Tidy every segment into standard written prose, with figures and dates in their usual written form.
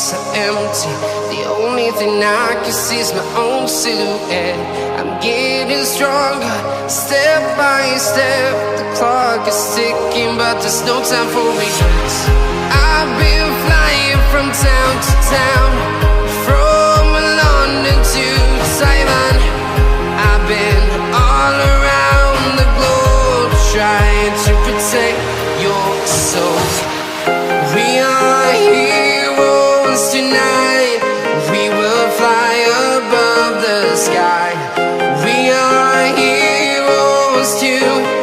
so empty. The only thing I can see is my own silhouette. I'm getting stronger, step by step. The clock is ticking, but there's no time for regrets. I've been flying from town to town, from London to Taiwan. I've been all around the globe, trying to protect your soul. We are heroes tonight. We will fly above the sky. We are heroes tonight.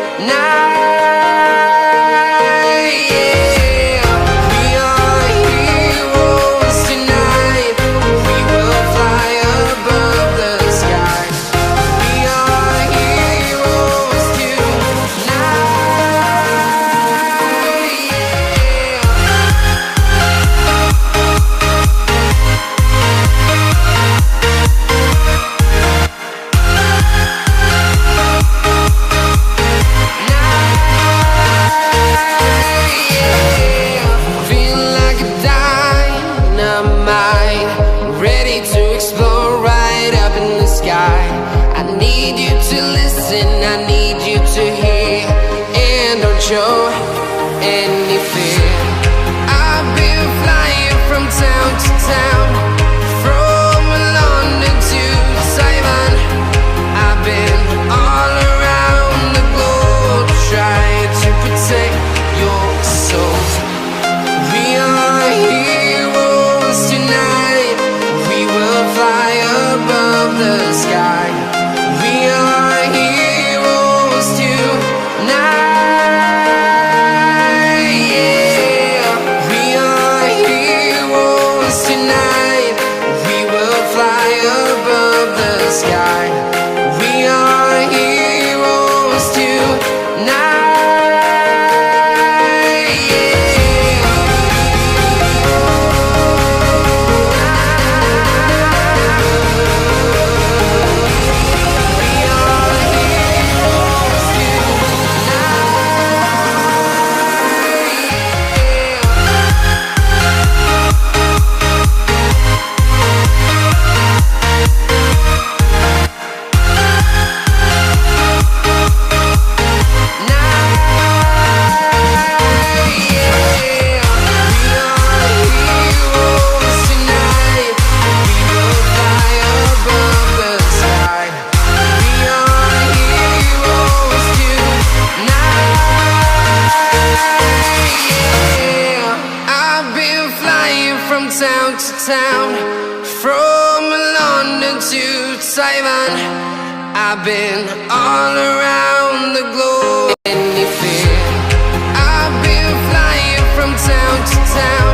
I need you to listen, I need you to hear, and don't show any fear. I've been flying from town to town, from London to Taiwan. I've been all around the globe, trying to protect your soul. We are heroes tonight. We will fly above the sky. We are heroes tonight. Yeah. We are heroes tonight. We will fly above the sky. We are heroes tonight. From town to town, from London to Taiwan. I've been all around the globe. Any fear? I've been flying from town to town.